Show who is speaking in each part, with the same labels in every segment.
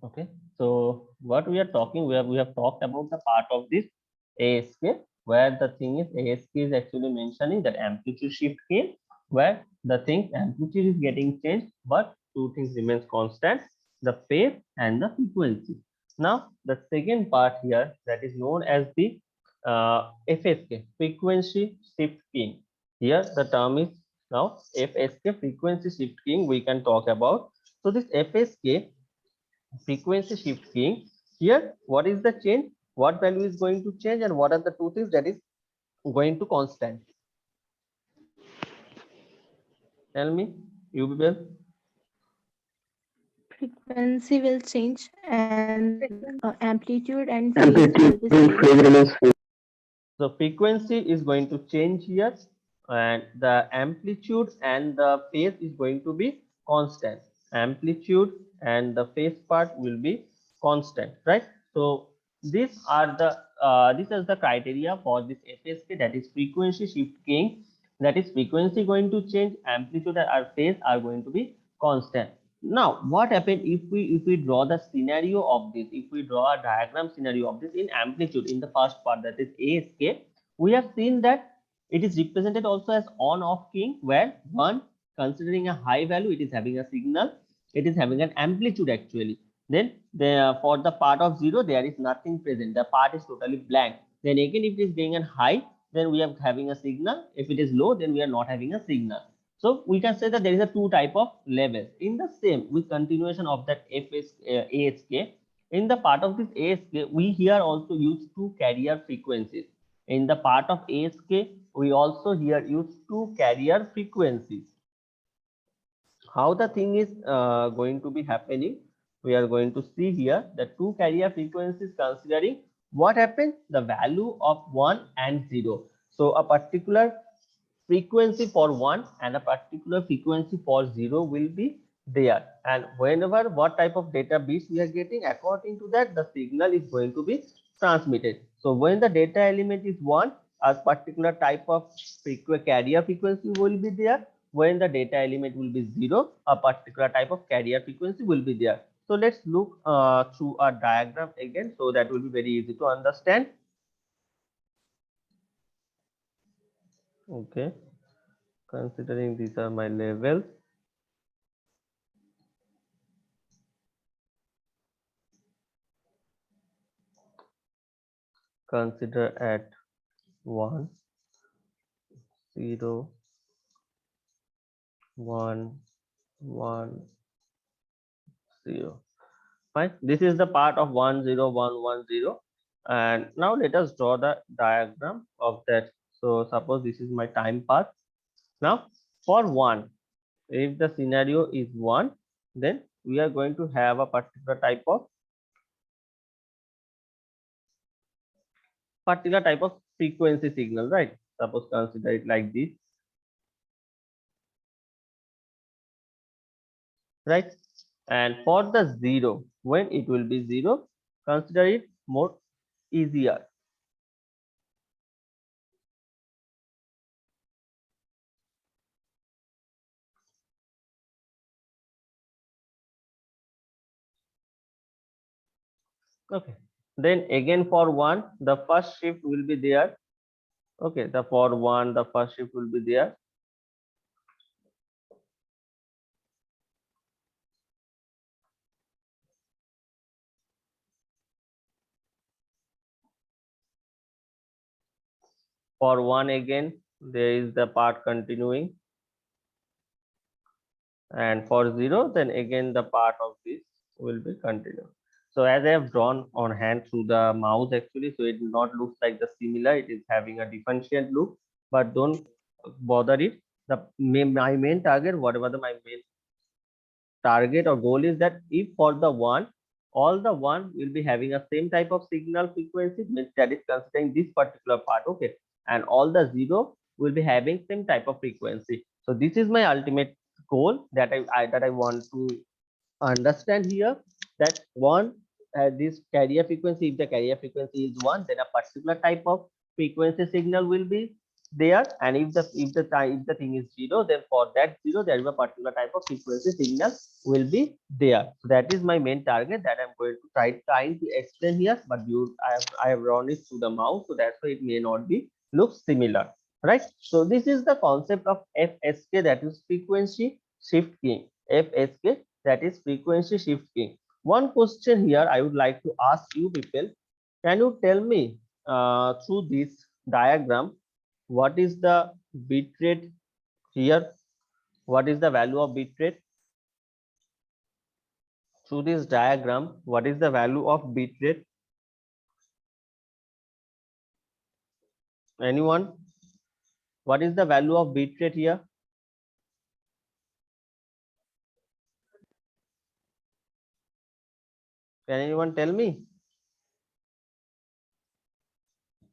Speaker 1: Okay, so what we are talking, we have talked about the part of this ASK, where the thing is ASK is actually mentioning that amplitude shift gain, where the thing amplitude is getting changed, but two things remains constant, the phase and the frequency. Now the second part here, that is known as the FSK, frequency shift keying. Here the term is now FSK, frequency shift keying, we can talk about. So this FSK, frequency shift keying, here what is the change, what value is going to change, and what are the two things that is going to constant? Tell me, you will.
Speaker 2: Frequency will change and amplitude and phase will be
Speaker 3: Amplitude
Speaker 2: same.
Speaker 3: and phase remains same.
Speaker 1: So frequency is going to change here, and the amplitude and the phase is going to be constant. Amplitude and the phase part will be constant, right? So these are the criteria for this FSK, that is frequency shift keying. That is frequency going to change, amplitude and phase are going to be constant. Now what happened if we draw the scenario of this, if we draw a diagram scenario of this in amplitude, in the first part, that is ASK, we have seen that it is represented also as on off keying, where one, considering a high value, it is having a signal, it is having an amplitude actually. Then for the part of 0, there is nothing present, the part is totally blank. Then again, if it is being a high, then we are having a signal. If it is low, then we are not having a signal. So we can say that there is a two type of levels. In the same, with continuation of that ASK, in the part of this ASK, we here also use two carrier frequencies. In the part of ASK, we also here use two carrier frequencies. How the thing is going to be happening, we are going to see here the two carrier frequencies, considering what happens, the value of 1 and 0. So a particular frequency for 1 and a particular frequency for 0 will be there, and whenever what type of data bits we are getting, according to that the signal is going to be transmitted. So when the data element is 1, a particular type of carrier frequency will be there. When the data element will be 0, a particular type of carrier frequency will be there. So let's look through a diagram again, so that will be very easy to understand. Okay, considering these are my levels, consider at 1, 0, 1, 1, 0. Fine. This is the part of 1, 0, 1, 1, 0. And now let us draw the diagram of that. So suppose this is my time path. Now for 1, if the scenario is 1, then we are going to have a particular type of frequency signal, right? Suppose consider it like this, right? And for the 0, when it will be 0, consider it more easier. Okay, then again for 1, the first shift will be there. Okay, the for 1, the first shift will be there. For 1 again, there is the part continuing, and for 0, then again the part of this will be continued. So as I have drawn on hand through the mouse actually, so it not looks like the similar, it is having a differentiate look, but don't bother it. My main target, whatever my main target or goal is, that if for the 1, all the 1 will be having a same type of signal frequency, means that is considering this particular part, okay, and all the 0 will be having same type of frequency. So this is my ultimate goal that I want to understand here, that one, this carrier frequency, if the carrier frequency is 1, then a particular type of frequency signal will be there, and if the thing is 0, then for that 0 there is a particular type of frequency signal will be there. So that is my main target that I'm going to trying to explain here, but I have run it through the mouse, so that's why it may not be look similar, right? So this is the concept of FSK, that is frequency shift keying. FSK, that is frequency shift keying. One question here I would like to ask you people, can you tell me through this diagram what is the bit rate here? What is the value of bit rate? Through this diagram, what is the value of bit rate? Anyone? What is the value of bit rate here? Can anyone tell me?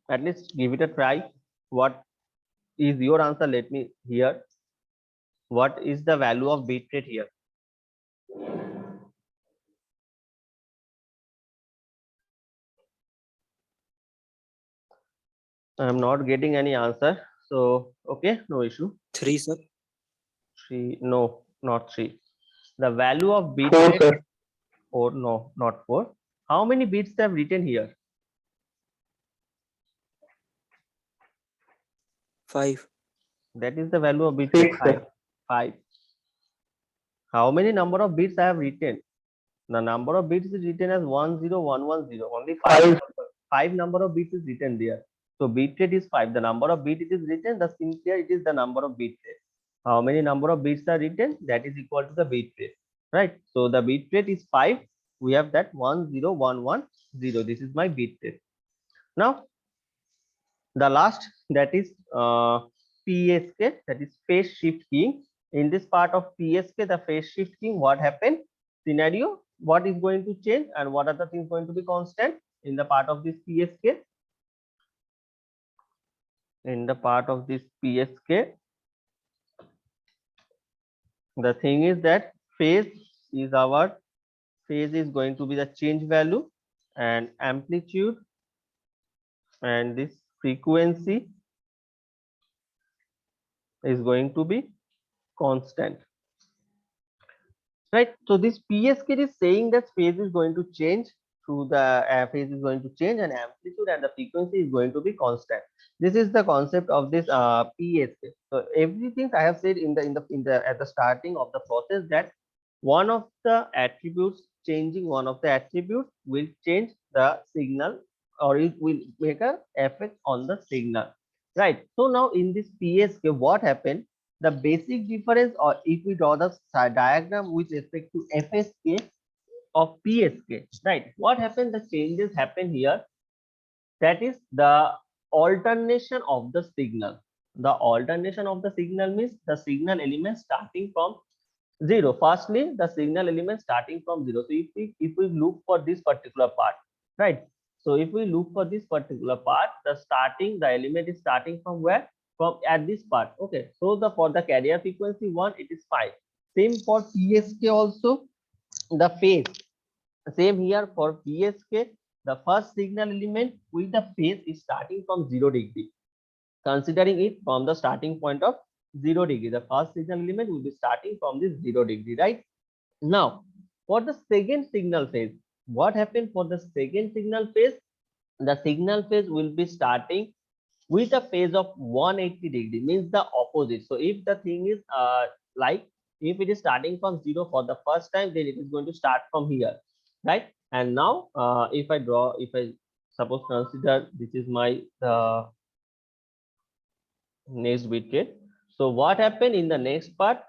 Speaker 1: At least give it a try. What is your answer? Let me hear. What is the value of bit rate here? I am not getting any answer. So, okay, no issue.
Speaker 3: 3, sir.
Speaker 1: 3, no, not 3. The value of bit
Speaker 4: 4,
Speaker 1: rate,
Speaker 4: sir.
Speaker 1: or no, not 4. How many bits have written here?
Speaker 3: 5.
Speaker 1: That is the value of bit
Speaker 4: 6,
Speaker 1: rate, 5.
Speaker 4: sir.
Speaker 1: 5. How many number of bits I have written? The number of bits is written as 10110. Only
Speaker 4: 5.
Speaker 1: 5 number of bits is written there. So bit rate is 5. The number of bit it is written, the simpler it is the number of bit rate. How many number of bits are written? That is equal to the bit rate, right? So the bit rate is 5. We have that 10110. This is my bit rate. Now the last, that is PSK, that is phase shift keying. In this part of PSK, the phase shift keying, what happened? Scenario, what is going to change and what are the things going to be constant in the part of this PSK? In the part of this PSK, the thing is that phase is going to be the change value, and amplitude and this frequency is going to be constant, right? So this PSK is saying that phase is going to change through the phase is going to change, and amplitude and the frequency is going to be constant. This is the concept of this PSK. So everything I have said in the at the starting of the process, that one of the attributes changing one of the attributes will change the signal, or it will make a effect on the signal, right? So now in this PSK, what happened? The basic difference, or if we draw the diagram with respect to FSK of PSK, right? What happened? The changes happen here. That is the alternation of the signal. The alternation of the signal means the signal element starting from 0. Firstly, the signal element starting from 0. So if we look for this particular part, right? So if we look for this particular part, the element is starting from where? From at this part. Okay. So for the carrier frequency 1, it is 5. Same for PSK also. The phase, same here for PSK. The first signal element with the phase is starting from 0 degree. Considering it from the starting point of 0 degree, the first signal element will be starting from this 0 degree, right? Now, for the second signal phase, what happened for the second signal phase? The signal phase will be starting with a phase of 180 degree, means the opposite. So if the thing is like, if it is starting from 0 for the first time, then it is going to start from here, right? And now if I suppose consider this is my next bit rate. So what happened in the next part?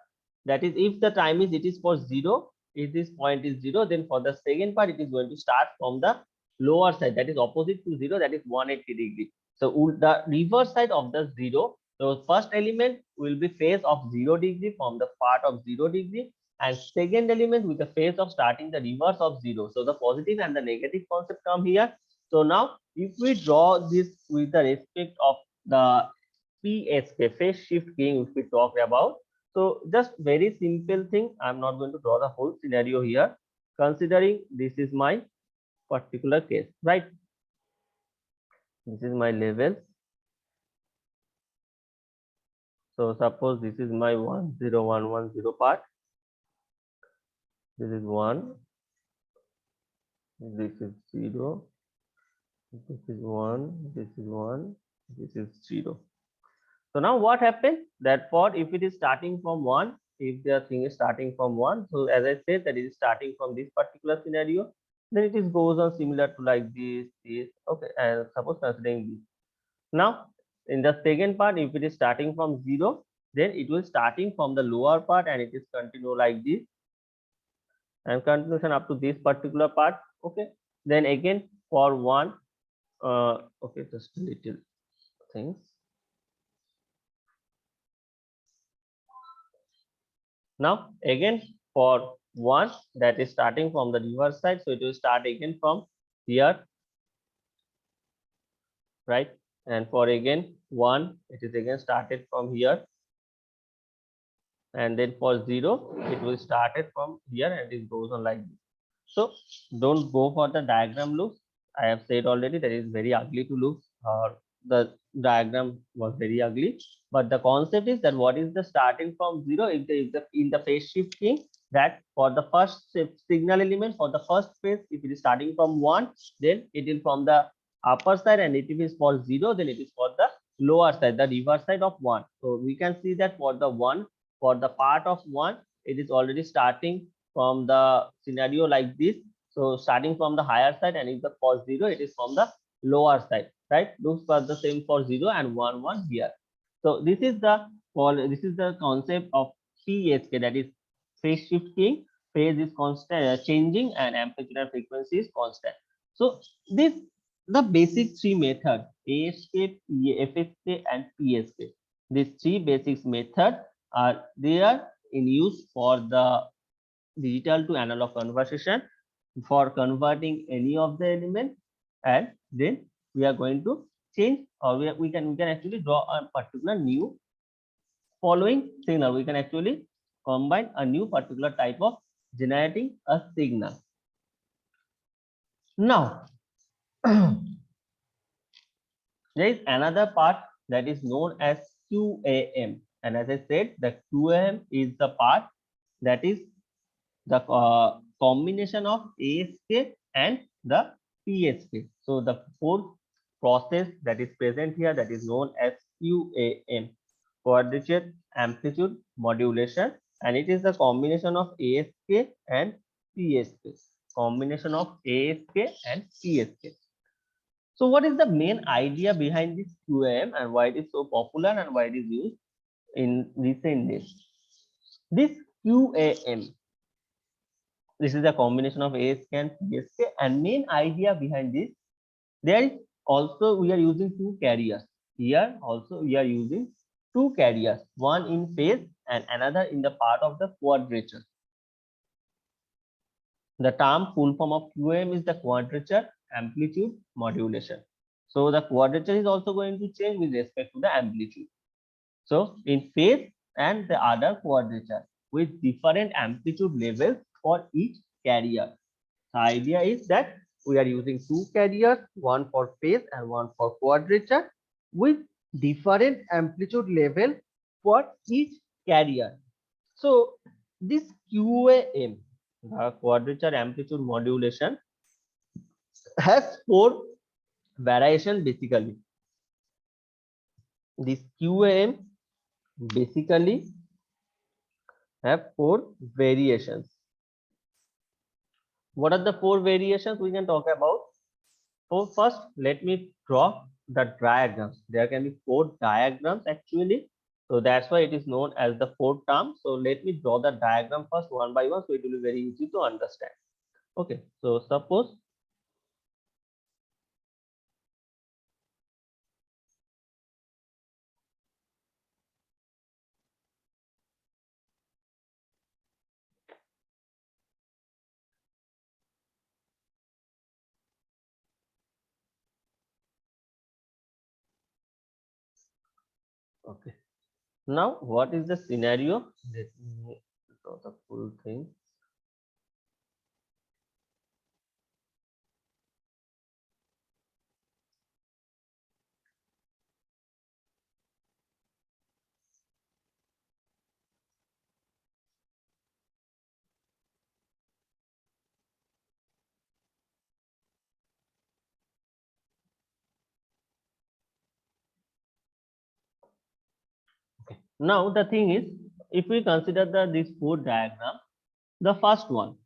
Speaker 1: That is, if the time is it is for 0, if this point is 0, then for the second part it is going to start from the lower side, that is opposite to 0, that is 180 degree. So the reverse side of the 0, so first element will be phase of 0 degree from the part of 0 degree, and second element with the phase of starting the reverse of 0. So the positive and the negative concept come here. So now if we draw this with the respect of the PSK, phase shift keying, if we talk about. So just very simple thing. I'm not going to draw the whole scenario here. Considering this is my particular case, right? This is my level. So suppose this is my 10110 part. This is 1, this is 0, this is 1, this is 1, this is 0. So now what happened? That for if it is starting from 1, if the thing is starting from 1, so as I said that it is starting from this particular scenario, then it is goes on similar to like this, okay, and suppose considering this. Now in the second part, if it is starting from 0, then it will starting from the lower part and it is continue like this and continuation up to this particular part, okay. Then again for 1, okay, just a little things. Now again for 1 that is starting from the reverse side, so it will start again from here, right? And for again 1, it is again started from here, and then for 0 it will started from here and it goes on like this. So don't go for the diagram looks. I have said already that is very ugly to look, or the diagram was very ugly. But the concept is that what is the starting from 0, if there is the in the phase shifting, that for the first signal element for the first phase, if it is starting from 1, then it is from the upper side, and if it is for 0, then it is for the lower side, the reverse side of 1. So we can see that for the 1, for the part of 1, it is already starting from the scenario like this. So starting from the higher side, and if the for 0, it is from the lower side, right? Looks for the same for 0 and 1 1 here. So this is the this is the concept of PSK, that is phase shifting. Phase is constant, changing, and amplitude and frequency is constant. So this the basic three method: ASK, FSK, and PSK. These three basic method are there in use for the digital to analog conversion, for converting any of the element, and then we are going to change, or we can actually draw a particular new following signal. We can actually combine a new particular type of generating a signal. Now there is another part that is known as QAM, and as I said, the QAM is the part that is the combination of ASK and the PSK. So the fourth process that is present here, that is known as QAM, quadrature amplitude modulation, and it is the combination of ASK and PSK. Combination of ASK and PSK. So what is the main idea behind this QAM, and why it is so popular, and why it is used in recent days? This QAM, this is a combination of ASK and PSK, and main idea behind this, there is also we are using two carriers. Here also we are using two carriers, one in phase and another in the part of the quadrature. The term full form of QAM is the quadrature amplitude modulation. So the quadrature is also going to change with respect to the amplitude. So in phase and the other quadrature with different amplitude levels for each carrier. The idea is that we are using two carriers, one for phase and one for quadrature, with different amplitude level for each carrier. So this QAM, the quadrature amplitude modulation, has four variations basically. This QAM basically have four variations. What are the four variations we can talk about? So first, let me draw the diagrams. There can be four diagrams actually. So that's why it is known as the fourth term. So let me draw the diagram first one by one, so it will be very easy to understand. Okay, so suppose okay. Now what is the scenario? Let me draw the full thing. Now the thing is, if we consider this four diagram, the first one,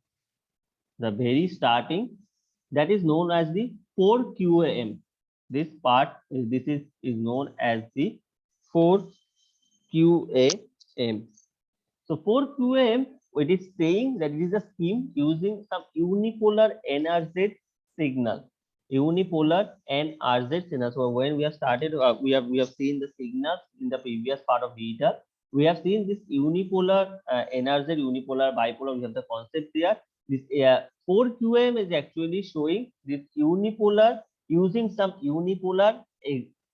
Speaker 1: the very starting, that is known as the 4QAM. This part is known as the 4QAM. So 4QAM, it is saying that it is a scheme using some unipolar NRZ signal. Unipolar NRZ signal. So when we have started, we have seen the signals in the previous part of digital. We have seen this unipolar NRZ, unipolar, bipolar. We have the concept here. This 4QAM is actually showing this unipolar using some unipolar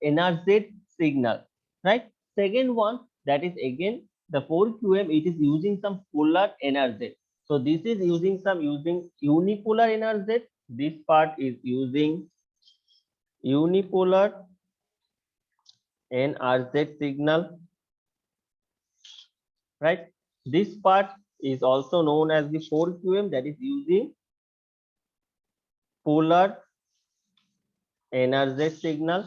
Speaker 1: NRZ signal, right? Second one, that is again the 4QM, it is using some polar NRZ. So this is using unipolar NRZ. This part is using unipolar NRZ signal, right? This part is also known as the 4QM, that is using polar NRZ signal.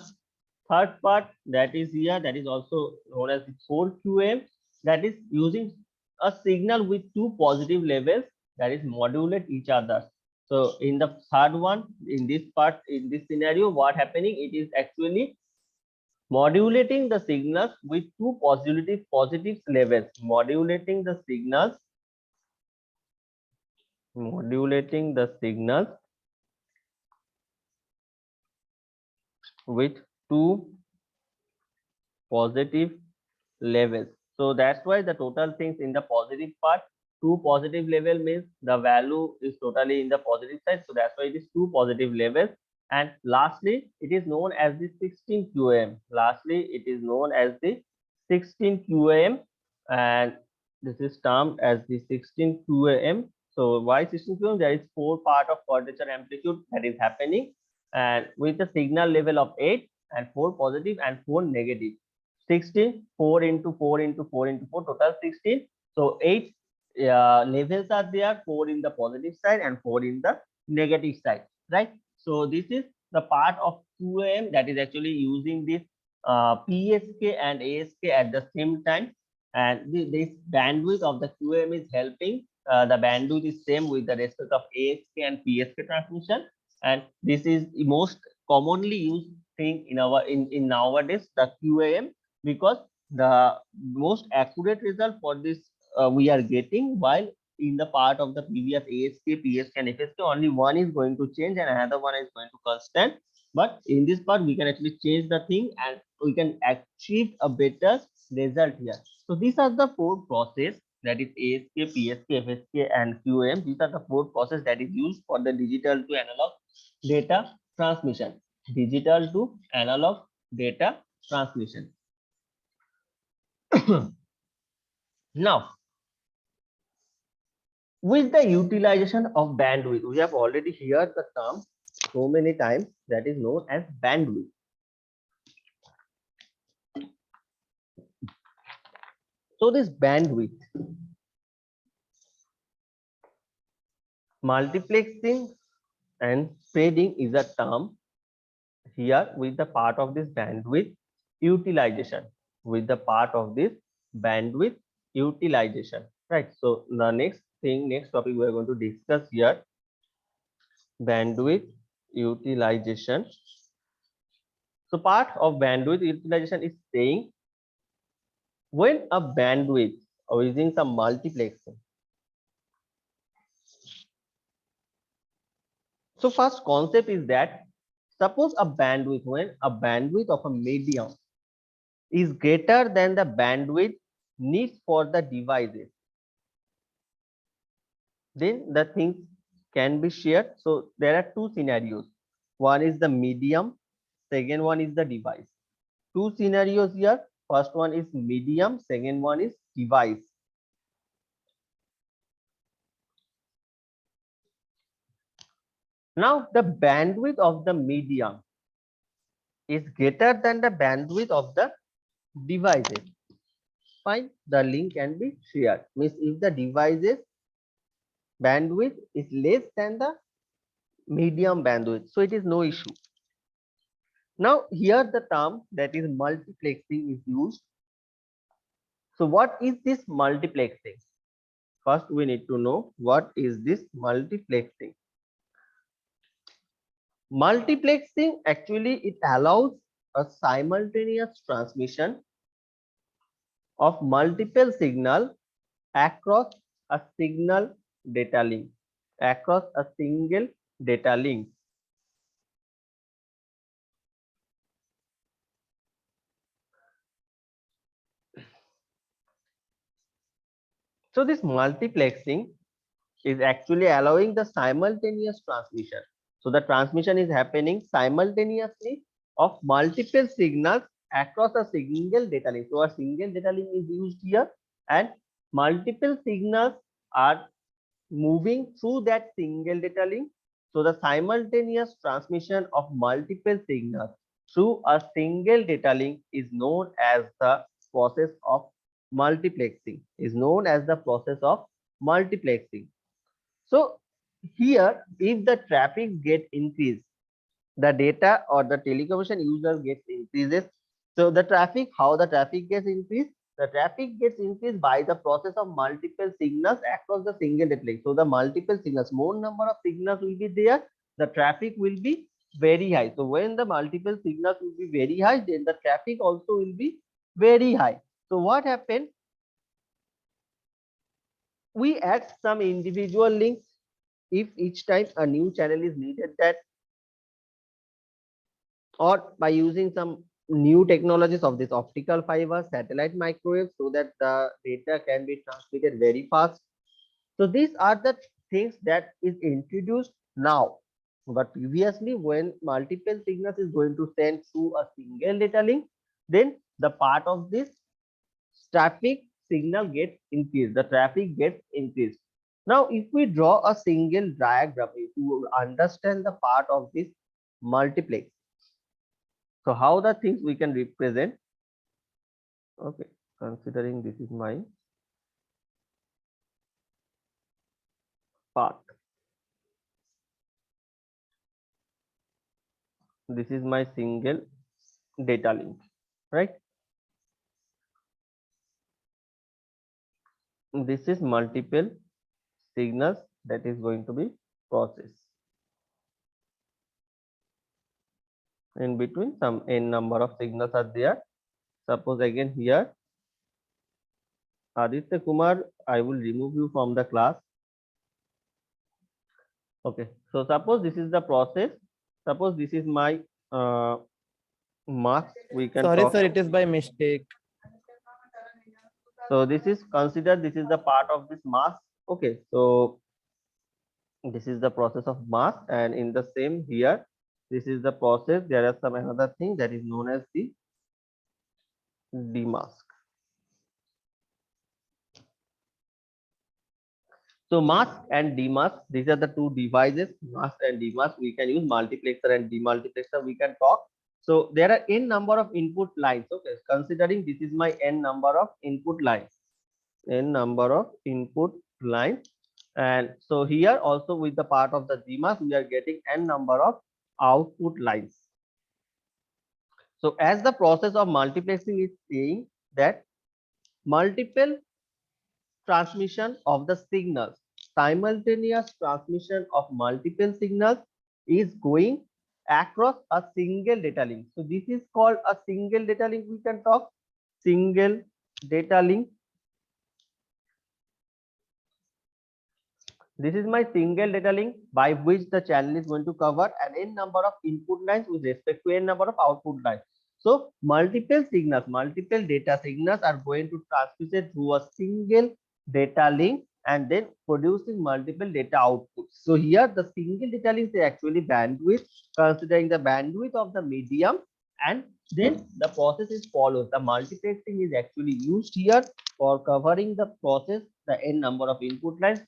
Speaker 1: Third part, that is here, that is also known as the 4QM, that is using a signal with two positive levels, that is modulate each other. So in the third one, in this part, in this scenario, what happening, it is actually modulating the signals with two positive levels, modulating the signals with two positive levels. So that's why the total things in the positive part, two positive level means the value is totally in the positive side. So that's why it is two positive levels. And lastly, it is known as the 16 QAM. Lastly, it is known as the 16 QAM, and this is termed as the 16 QAM. So why 16 QAM? There is four part of quadrature amplitude that is happening, and with a signal level of 8 and 4 positive and 4 negative. 16, 4 into 4 into 4 into 4, total 16. So 8 levels are there, 4 in the positive side and 4 in the negative side, right? So this is the part of QAM that is actually using this PSK and ASK at the same time. And this bandwidth of the QAM is helping. The bandwidth is same with the respect of ASK and PSK transmission. And this is the most commonly used thing in nowadays, the QAM, because the most accurate result for this we are getting, while in the part of the previous ASK, PSK and FSK, only one is going to change and another one is going to constant. But in this part, we can actually change the thing and we can achieve a better result here. So these are the four process, that is ASK, PSK, FSK and QAM. These are the four process that is used for the digital to analog data transmission. Digital to analog data transmission. Now, with the utilization of bandwidth, we have already heard the term so many times, that is known as bandwidth. So this bandwidth, multiplexing and spreading is a term here with the part of this bandwidth utilization, with the part of this bandwidth utilization, right? So the next topic we are going to discuss here, bandwidth utilization. So part of bandwidth utilization is saying when a bandwidth or using some multiplexing. So first concept is that suppose a bandwidth, when a bandwidth of a medium is greater than the bandwidth needs for the devices, then the things can be shared. So there are two scenarios. One is the medium, second one is the device. Two scenarios here. First one is medium, second one is device. Now the bandwidth of the medium is greater than the bandwidth of the devices. Fine, the link can be shared. Means if the devices bandwidth is less than the medium bandwidth, so it is no issue. Now here the term that is multiplexing is used. So what is this multiplexing? First, we need to know what is this multiplexing. Multiplexing actually it allows a simultaneous transmission of multiple signal across a signal data link, across a single data link. So this multiplexing is actually allowing the simultaneous transmission. So the transmission is happening simultaneously of multiple signals across a single data link. So a single data link is used here and multiple signals are moving through that single data link. So the simultaneous transmission of multiple signals through a single data link is known as the process of multiplexing, is known as the process of multiplexing. So here, if the traffic get increased, the data or the telecommunication user gets increases. So the traffic, how the traffic gets increased? The traffic gets increased by the process of multiple signals across the single data link. So the multiple signals, more number of signals will be there, the traffic will be very high. So when the multiple signals will be very high, then the traffic also will be very high. So what happened? We add some individual links if each time a new channel is needed, that or by using some new technologies of this optical fiber, satellite microwave, so that the data can be transmitted very fast. So these are the things that is introduced now, but previously when multiple signals is going to send through a single data link, then the part of this traffic signal gets increased, the traffic gets increased. Now if we draw a single diagram to understand the part of this multiplex, so how the things we can represent? Okay, considering this is my path, this is my single data link, right? This is multiple signals that is going to be processed. In between some n number of signals are there. Suppose again here, Aditya Kumar, I will remove you from the class. Okay, so suppose this is the process. Suppose this is my mask. We can
Speaker 3: Sorry,
Speaker 1: talk.
Speaker 3: sir, it is by mistake.
Speaker 1: So this is considered, this is the part of this mask. Okay, so this is the process of mask, and in the same here, this is the process. There are some another thing that is known as the demask. So mask and demask, these are the two devices, mask and demask. We can use multiplexer and demultiplexer. We can talk. So there are n number of input lines. Okay, considering this is my n number of input lines, n number of input lines, and so here also with the part of the demask, we are getting n number of output lines. So as the process of multiplexing is saying that multiple transmission of the signals, simultaneous transmission of multiple signals is going across a single data link. So this is called a single data link. We can talk single data link. This is my single data link by which the channel is going to cover an n number of input lines with respect to n number of output lines. So multiple signals, multiple data signals are going to transmitted through a single data link and then producing multiple data outputs. So here the single data link is actually bandwidth, considering the bandwidth of the medium, and then the process is followed. The multiplexing is actually used here for covering the process, the n number of input lines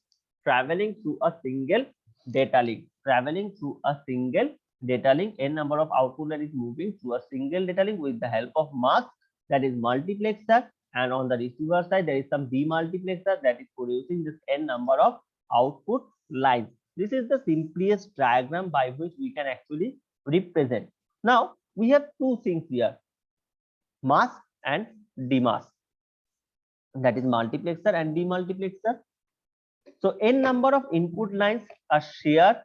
Speaker 1: traveling through a single data link, traveling through a single data link, n number of output that is moving through a single data link with the help of mask, that is multiplexer, and on the receiver side there is some demultiplexer that is producing this n number of output lines. This is the simplest diagram by which we can actually represent. Now we have two things here, mask and demask. that is multiplexer and demultiplexer. So n number of input lines are shared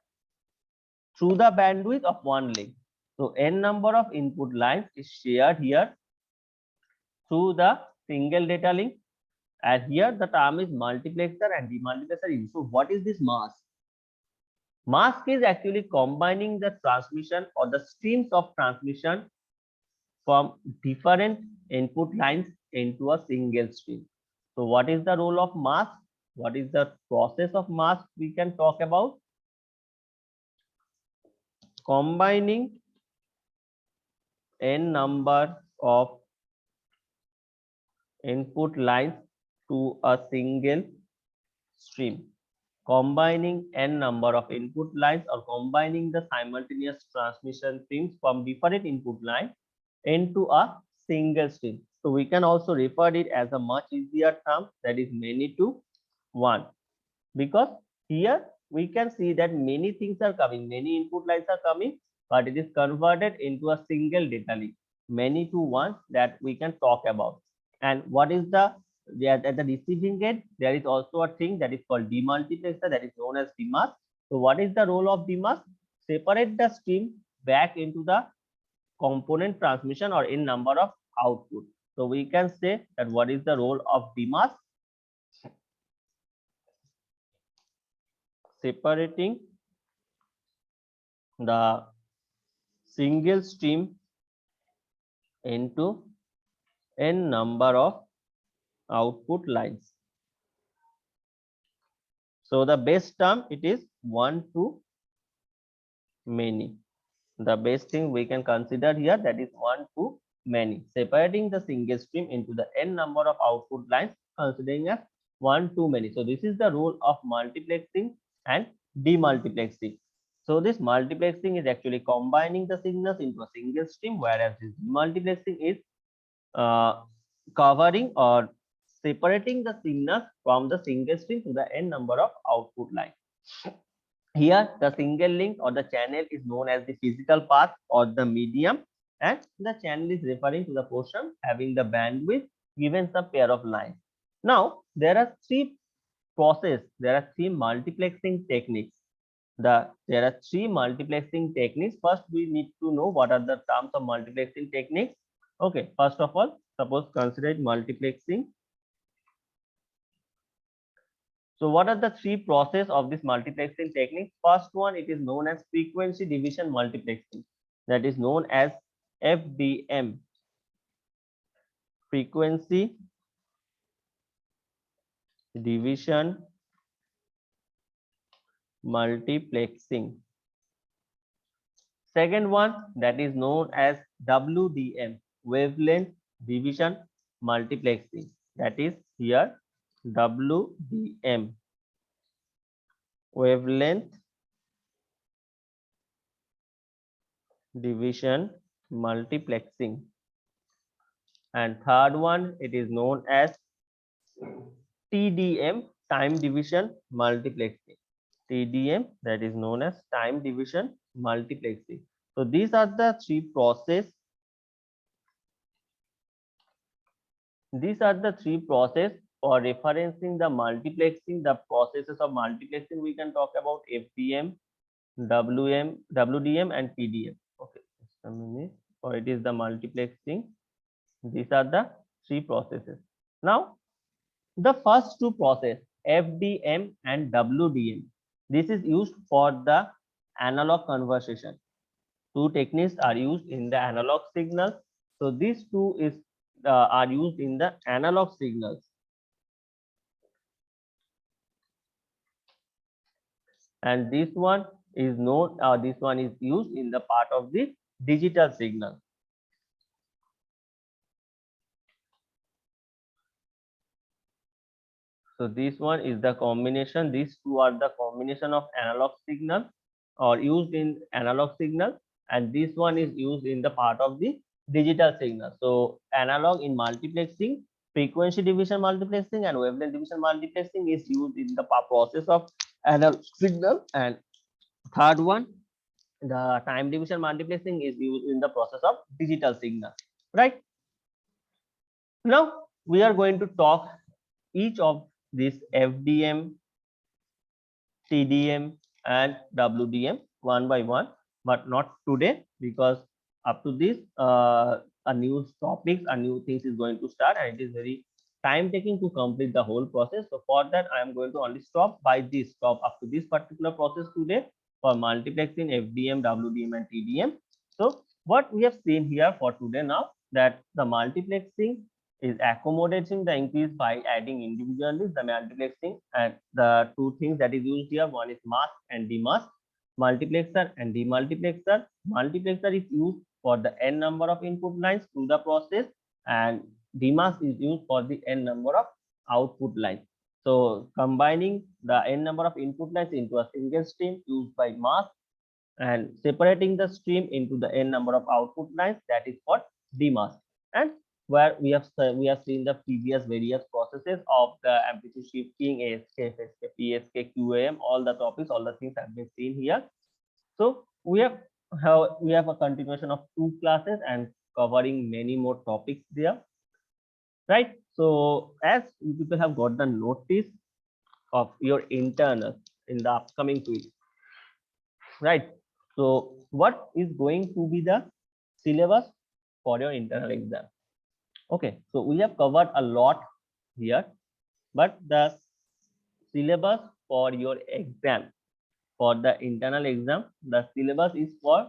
Speaker 1: through the bandwidth of one link. So n number of input lines is shared here through the single data link, and here the term is multiplexer and demultiplexer. So what is this mask? Mask is actually combining the transmission or the streams of transmission from different input lines into a single stream. So what is the role of mask? What is the process of mask we can talk about? Combining n number of input lines to a single stream. Combining n number of input lines or combining the simultaneous transmission streams from different input lines into a single stream. So we can also refer it as a much easier term, that is many to one, because here we can see that many things are coming, many input lines are coming, but it is converted into a single data link, many to one, that we can talk about. And what is the at the receiving end, there is also a thing that is called demultiplexer, that is known as demask. So what is the role of demask? Separate the stream back into the component transmission or in number of output. So we can say that what is the role of demask? Separating the single stream into n number of output lines. So the best term, it is one to many. The best thing we can consider here, that is one to many, separating the single stream into the n number of output lines, considering as one to many. So this is the role of multiplexing and demultiplexing. So this multiplexing is actually combining the signals into a single stream, whereas this demultiplexing is covering or separating the signals from the single stream to the n number of output lines. Here, the single link or the channel is known as the physical path or the medium, and the channel is referring to the portion having the bandwidth given some pair of lines. Now, there are three multiplexing techniques. There are three multiplexing techniques. First, we need to know what are the terms of multiplexing techniques. Okay, first of all, suppose consider multiplexing. So what are the three process of this multiplexing technique? First one, it is known as frequency division multiplexing, that is known as FDM, frequency division multiplexing. Second one, that is known as WDM, wavelength division multiplexing, that is here WDM, wavelength division multiplexing. And third one, it is known as TDM, time division multiplexing. TDM, that is known as time division multiplexing. So these are the three process. These are the three process for referencing the multiplexing. The processes of multiplexing we can talk about FDM, WDM, and TDM. Okay, just a minute. Or it is the multiplexing. These are the three processes. Now, the first two process, FDM and WDM, this is used for the analog conversion. Two techniques are used in the analog signals. So these two are used in the analog signals. And this one is known, this one is used in the part of the digital signal. So this one is the combination. These two are the combination of analog signal or used in analog signal, and this one is used in the part of the digital signal. So analog in multiplexing, frequency division multiplexing, and wavelength division multiplexing is used in the process of analog signal, and third one, the time division multiplexing, is used in the process of digital signal. Right? Now we are going to talk each of this FDM, TDM, and WDM one by one, but not today, because up to this a new topics, a new things is going to start, and it is very time taking to complete the whole process. So for that, I am going to only stop up to this particular process today for multiplexing FDM, WDM, and TDM. So what we have seen here for today now, that the multiplexing is accommodating the increase by adding individually the multiplexing, and the two things that is used here, one is mask and demask. Multiplexer and demultiplexer. Multiplexer is used for the n number of input lines through the process, and demask is used for the n number of output lines. So combining the n number of input lines into a single stream used by mask, and separating the stream into the n number of output lines, that is for demask. And where we have seen the previous various processes of the amplitude shifting, ASK, FSK, PSK, QAM, all the topics, all the things have been seen here. So we have a continuation of 2 classes and covering many more topics there, right? So as you people have got the notice of your internal in the upcoming week, right? So what is going to be the syllabus for your internal exam? Okay, so we have covered a lot here, but the syllabus for your exam, for the internal exam, the syllabus is for,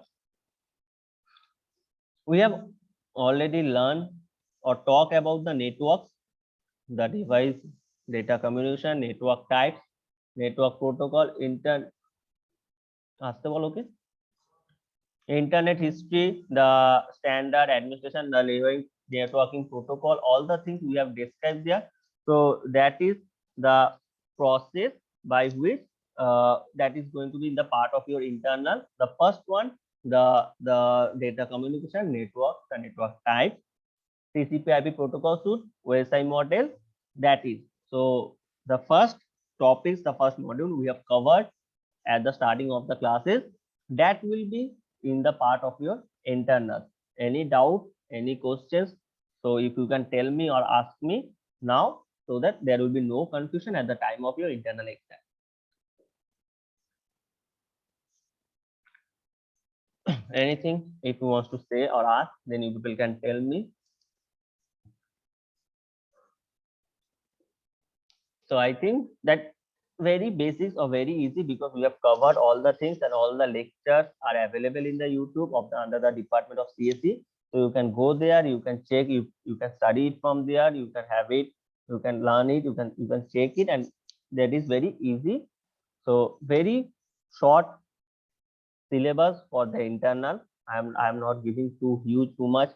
Speaker 1: we have already learned or talk about the networks, the device, data communication, network types, network protocol, okay, internet history, the standard administration, the networking protocol, all the things we have described there. So that is the process by which that is going to be in the part of your internal. The first one, the data communication network, the network type, TCP/IP protocol suite, OSI model. That is, so the first topics, the first module we have covered at the starting of the classes, that will be in the part of your internal. Any doubt, any questions? So if you can tell me or ask me now, so that there will be no confusion at the time of your internal exam. Anything if you want to say or ask, then you people can tell me. So I think that very basics or very easy, because we have covered all the things, and all the lectures are available in the YouTube of the under the Department of CSE. So you can go there, you can check, you can study it from there, you can have it, you can learn it, you can check it, and that is very easy. So very short syllabus for the internal. I'm not giving too much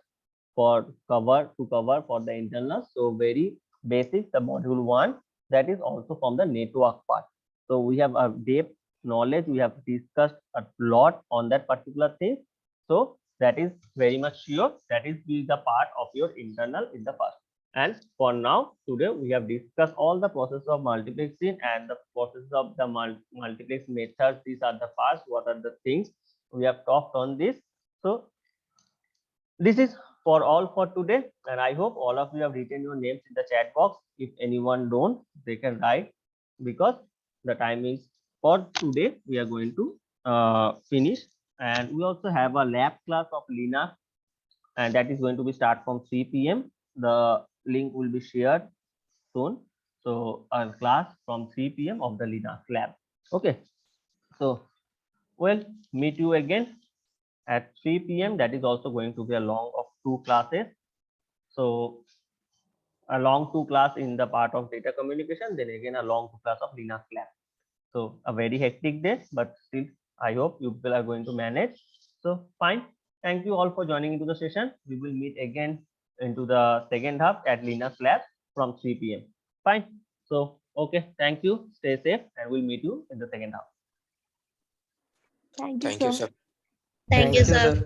Speaker 1: for cover for the internal. So very basic, the module 1, that is also from the network part. So we have a depth knowledge, we have discussed a lot on that particular thing. So that is very much sure, that is be the part of your internal in the first. And for now, today we have discussed all the process of multiplexing and the process of the multiplex methods. These are the parts, what are the things we have talked on this. So this is for all for today, and I hope all of you have written your names in the chat box. If anyone don't, they can write, because the time is for today. We are going to finish, and we also have a lab class of Linux, and that is going to be start from 3 p.m. The link will be shared soon. So our class from 3 p.m. of the Linux lab. Okay, so we'll meet you again at 3 p.m. That is also going to be a long of 2 classes. So a long 2 class in the part of data communication, then again a long 2 class of Linux lab. So a very hectic day, but still I hope you people are going to manage. So fine. Thank you all for joining into the session. We will meet again into the second half at Linux lab from 3 p.m. Fine. So okay, thank you. Stay safe, and we'll meet you in the second half.
Speaker 2: Thank you,
Speaker 3: Thank you,
Speaker 2: sir.
Speaker 3: sir.
Speaker 4: Thank you, sir.